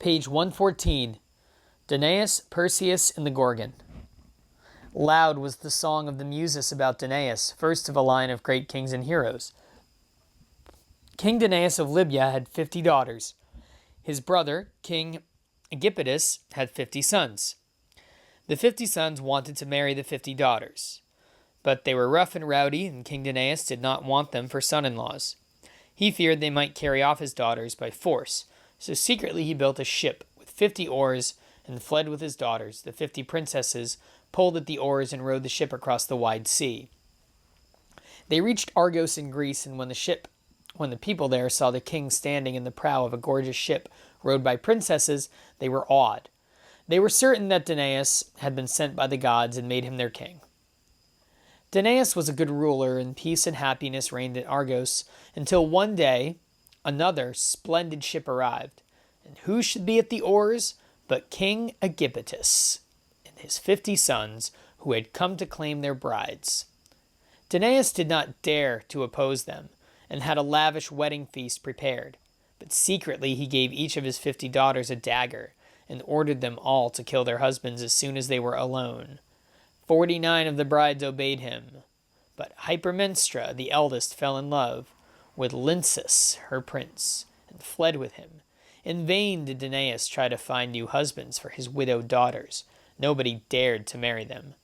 Page 114. Danaus, Perseus, and the Gorgon. Loud was the song of the Muses about Danaus, first of a line of great kings and heroes. King Danaus of Libya had 50 daughters. His brother, King Aegyptus, had 50 sons. The 50 sons wanted to marry the 50 daughters, but they were rough and rowdy, and King Danaus did not want them for son-in-laws. He feared they might carry off his daughters by force, so secretly he built a ship with 50 oars and fled with his daughters. The 50 princesses pulled at the oars and rowed the ship across the wide sea. They reached Argos in Greece, and when the people there saw the king standing in the prow of a gorgeous ship rowed by princesses, they were awed. They were certain that Danaus had been sent by the gods and made him their king. Danaus was a good ruler, and peace and happiness reigned in Argos, until one day another splendid ship arrived. And who should be at the oars but King Aegyptus and his 50 sons, who had come to claim their brides. Danaus did not dare to oppose them, and had a lavish wedding feast prepared. But secretly he gave each of his 50 daughters a dagger, and ordered them all to kill their husbands as soon as they were alone. 49 of the brides obeyed him, but Hypermnestra, the eldest, fell in love with Lynceus, her prince, and fled with him. In vain did Danaus try to find new husbands for his widowed daughters. Nobody dared to marry them.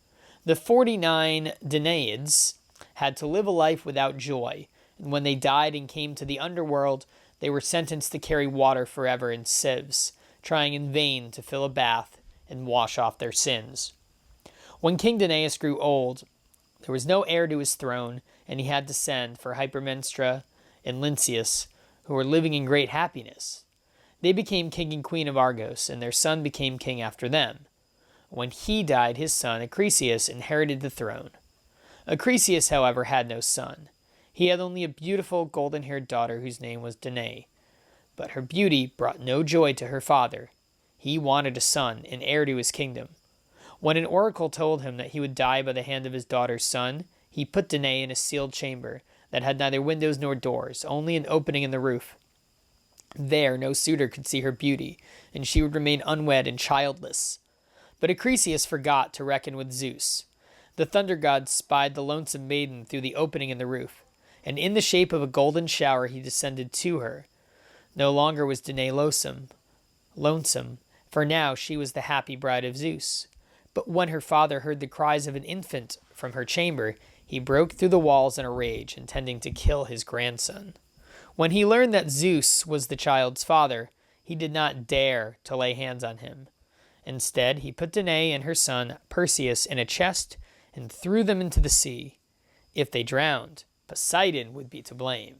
The 49 Danaids had to live a life without joy, and when they died and came to the underworld, they were sentenced to carry water forever in sieves, trying in vain to fill a bath and wash off their sins. When King Danaus grew old, there was no heir to his throne, and he had to send for Hypermnestra and Lynceus, who were living in great happiness. They became king and queen of Argos, and their son became king after them. When he died, his son Acrisius inherited the throne. Acrisius, however, had no son. He had only a beautiful golden-haired daughter whose name was Danae. But her beauty brought no joy to her father. He wanted a son, an heir to his kingdom. When an oracle told him that he would die by the hand of his daughter's son, he put Danae in a sealed chamber that had neither windows nor doors, only an opening in the roof. There no suitor could see her beauty, and she would remain unwed and childless. But Acrisius forgot to reckon with Zeus. The thunder god spied the lonesome maiden through the opening in the roof, and in the shape of a golden shower he descended to her. No longer was Danae lonesome, for now she was the happy bride of Zeus. But when her father heard the cries of an infant from her chamber, he broke through the walls in a rage, intending to kill his grandson. When he learned that Zeus was the child's father, he did not dare to lay hands on him. Instead, he put Danae and her son Perseus in a chest and threw them into the sea. If they drowned, Poseidon would be to blame.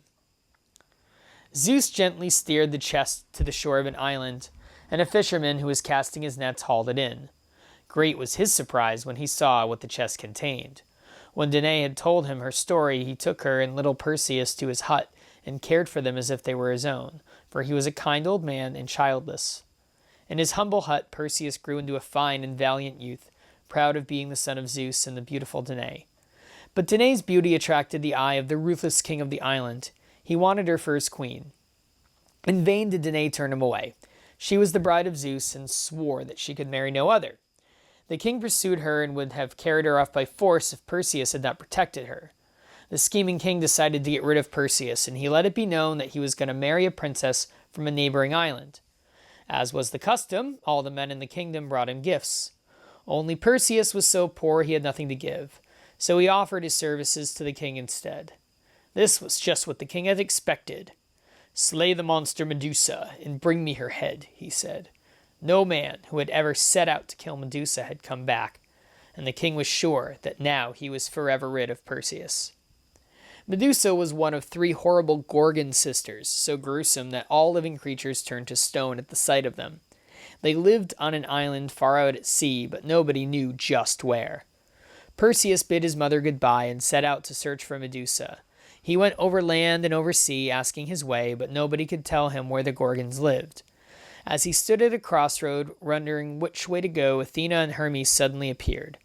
Zeus gently steered the chest to the shore of an island, and a fisherman who was casting his nets hauled it in. Great was his surprise when he saw what the chest contained. When Danae had told him her story, he took her and little Perseus to his hut and cared for them as if they were his own, for he was a kind old man and childless. In his humble hut, Perseus grew into a fine and valiant youth, proud of being the son of Zeus and the beautiful Danae. But Danae's beauty attracted the eye of the ruthless king of the island. He wanted her for his queen. In vain did Danae turn him away. She was the bride of Zeus and swore that she could marry no other. The king pursued her and would have carried her off by force if Perseus had not protected her. The scheming king decided to get rid of Perseus, and he let it be known that he was going to marry a princess from a neighboring island. As was the custom, all the men in the kingdom brought him gifts. Only Perseus was so poor he had nothing to give, so he offered his services to the king instead. This was just what the king had expected. "Slay the monster Medusa and bring me her head," he said. No man who had ever set out to kill Medusa had come back, and the king was sure that now he was forever rid of Perseus. Medusa was one of 3 horrible Gorgon sisters, so gruesome that all living creatures turned to stone at the sight of them. They lived on an island far out at sea, but nobody knew just where. Perseus bid his mother goodbye and set out to search for Medusa. He went over land and over sea, asking his way, but nobody could tell him where the Gorgons lived. As he stood at a crossroad, wondering which way to go, Athena and Hermes suddenly appeared.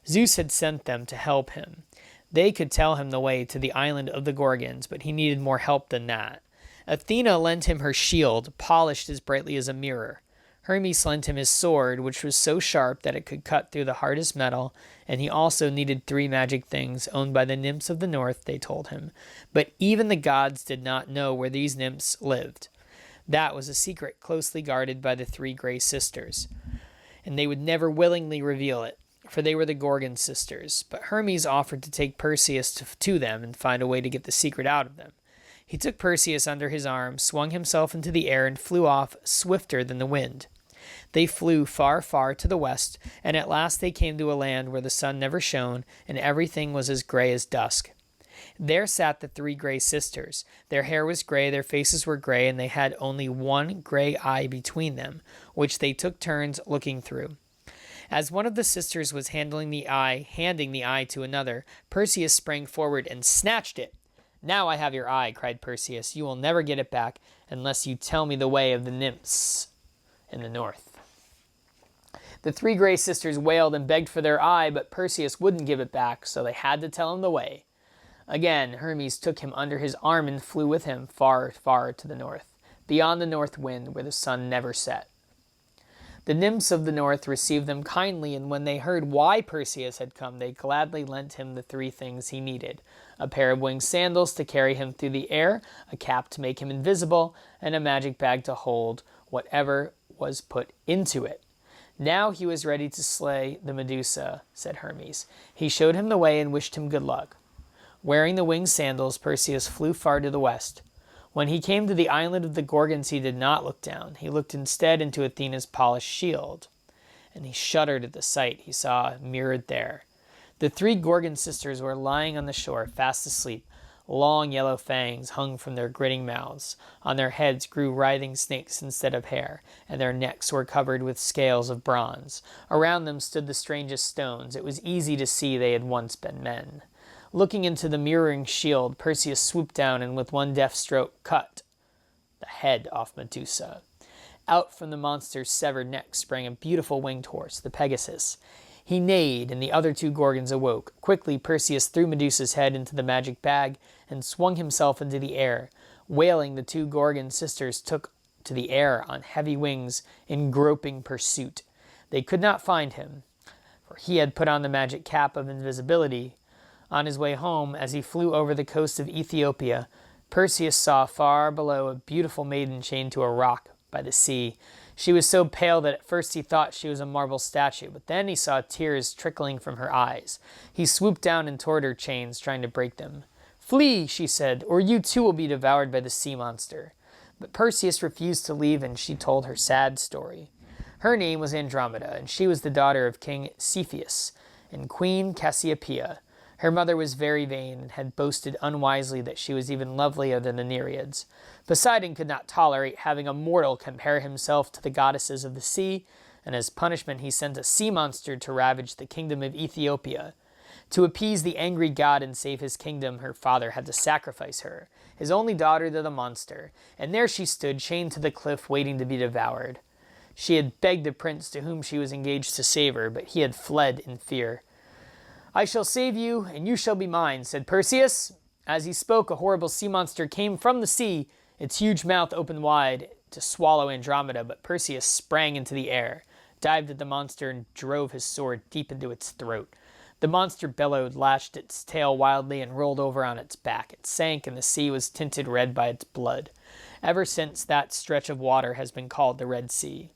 Zeus had sent them to help him. They could tell him the way to the island of the Gorgons, but he needed more help than that. Athena lent him her shield, polished as brightly as a mirror. Hermes lent him his sword, which was so sharp that it could cut through the hardest metal, and he also needed 3 magic things owned by the nymphs of the north, they told him. But even the gods did not know where these nymphs lived. That was a secret closely guarded by the 3 gray sisters, and they would never willingly reveal it, for they were the Gorgon sisters. But Hermes offered to take Perseus to them and find a way to get the secret out of them. He took Perseus under his arm, swung himself into the air, and flew off swifter than the wind. They flew far, far to the west, and at last they came to a land where the sun never shone, and everything was as gray as dusk. There sat the 3 gray sisters. Their hair was gray, their faces were gray, and they had only one gray eye between them, which they took turns looking through. As one of the sisters was handing the eye to another, Perseus sprang forward and snatched it. "Now I have your eye," cried Perseus. "You will never get it back unless you tell me the way of the nymphs in the north." The 3 gray sisters wailed and begged for their eye, but Perseus wouldn't give it back, so they had to tell him the way. Again, Hermes took him under his arm and flew with him far, far to the north, beyond the north wind where the sun never set. The nymphs of the north received them kindly, and when they heard why Perseus had come, they gladly lent him the 3 things he needed: a pair of winged sandals to carry him through the air, a cap to make him invisible, and a magic bag to hold whatever was put into it. Now he was ready to slay the Medusa, said Hermes. He showed him the way and wished him good luck. Wearing the winged sandals, Perseus flew far to the west. When he came to the island of the Gorgons, he did not look down. He looked instead into Athena's polished shield, and he shuddered at the sight he saw mirrored there. The 3 Gorgon sisters were lying on the shore, fast asleep. Long yellow fangs hung from their grinning mouths. On their heads grew writhing snakes instead of hair, and their necks were covered with scales of bronze. Around them stood the strangest stones. It was easy to see they had once been men. Looking into the mirroring shield, Perseus swooped down and with one deft stroke cut the head off Medusa. Out from the monster's severed neck sprang a beautiful winged horse, the Pegasus. He neighed, and the other 2 Gorgons awoke. Quickly, Perseus threw Medusa's head into the magic bag and swung himself into the air. Wailing, the 2 Gorgon sisters took to the air on heavy wings in groping pursuit. They could not find him, for he had put on the magic cap of invisibility. On his way home, as he flew over the coast of Ethiopia, Perseus saw far below a beautiful maiden chained to a rock by the sea. She was so pale that at first he thought she was a marble statue, but then he saw tears trickling from her eyes. He swooped down and toward her chains, trying to break them. "Flee," she said, "or you too will be devoured by the sea monster." But Perseus refused to leave, and she told her sad story. Her name was Andromeda, and she was the daughter of King Cepheus and Queen Cassiopeia. Her mother was very vain and had boasted unwisely that she was even lovelier than the Nereids. Poseidon could not tolerate having a mortal compare himself to the goddesses of the sea, and as punishment he sent a sea monster to ravage the kingdom of Ethiopia. To appease the angry god and save his kingdom, her father had to sacrifice her, his only daughter, to the monster, and there she stood, chained to the cliff, waiting to be devoured. She had begged the prince to whom she was engaged to save her, but he had fled in fear. "I shall save you, and you shall be mine," said Perseus. As he spoke, a horrible sea monster came from the sea. Its huge mouth opened wide to swallow Andromeda, but Perseus sprang into the air, dived at the monster, and drove his sword deep into its throat. The monster bellowed, lashed its tail wildly, and rolled over on its back. It sank, and the sea was tinted red by its blood. Ever since, that stretch of water has been called the Red Sea.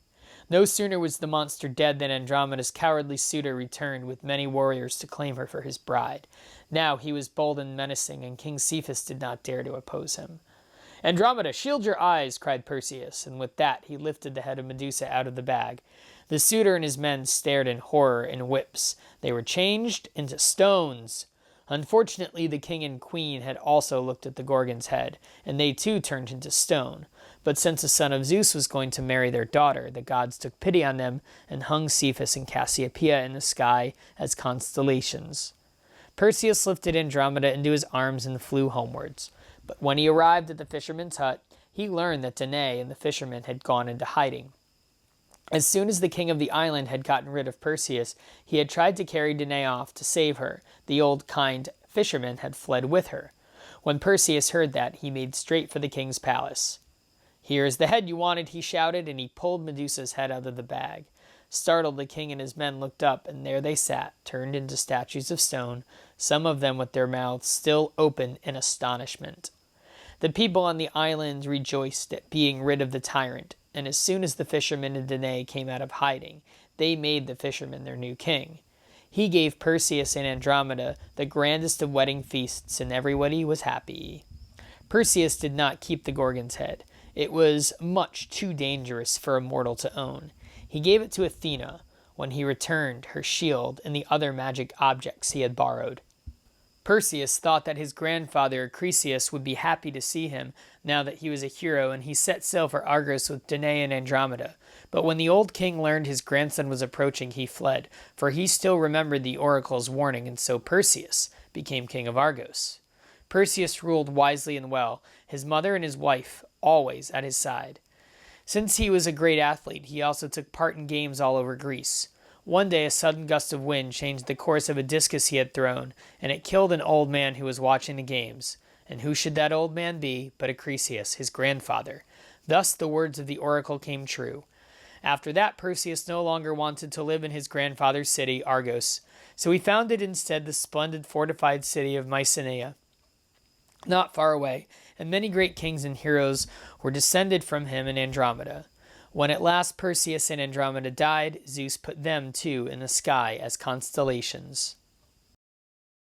No sooner was the monster dead than Andromeda's cowardly suitor returned with many warriors to claim her for his bride. Now he was bold and menacing, and King Cepheus did not dare to oppose him. "Andromeda, shield your eyes," cried Perseus, and with that he lifted the head of Medusa out of the bag. The suitor and his men stared in horror and whips. They were changed into stones. Unfortunately, the king and queen had also looked at the Gorgon's head, and they too turned into stone. But since the son of Zeus was going to marry their daughter, the gods took pity on them and hung Cepheus and Cassiopeia in the sky as constellations. Perseus lifted Andromeda into his arms and flew homewards. But when he arrived at the fisherman's hut, he learned that Danae and the fisherman had gone into hiding. As soon as the king of the island had gotten rid of Perseus, he had tried to carry Danae off to save her. The old kind fisherman had fled with her. When Perseus heard that, he made straight for the king's palace. "Here is the head you wanted," he shouted, and he pulled Medusa's head out of the bag. Startled, the king and his men looked up, and there they sat, turned into statues of stone, some of them with their mouths still open in astonishment. The people on the island rejoiced at being rid of the tyrant, and as soon as the fishermen and Danae came out of hiding, they made the fisherman their new king. He gave Perseus and Andromeda the grandest of wedding feasts, and everybody was happy. Perseus did not keep the Gorgon's head. It was much too dangerous for a mortal to own. He gave it to Athena when he returned her shield and the other magic objects he had borrowed. Perseus thought that his grandfather Perseus would be happy to see him now that he was a hero, and he set sail for Argos with Danae and Andromeda. But when the old king learned his grandson was approaching, he fled, for he still remembered the oracle's warning, and so Perseus became king of Argos. Perseus ruled wisely and well, his mother and his wife always at his side. Since he was a great athlete, he also took part in games all over Greece. One day a sudden gust of wind changed the course of a discus he had thrown, and it killed an old man who was watching the games. And who should that old man be but Perseus, his grandfather? Thus the words of the oracle came true. After that, Perseus no longer wanted to live in his grandfather's city, Argos, so he founded instead the splendid fortified city of Mycenae, not far away, and many great kings and heroes were descended from him and Andromeda. When at last Perseus and Andromeda died, Zeus put them too in the sky as constellations.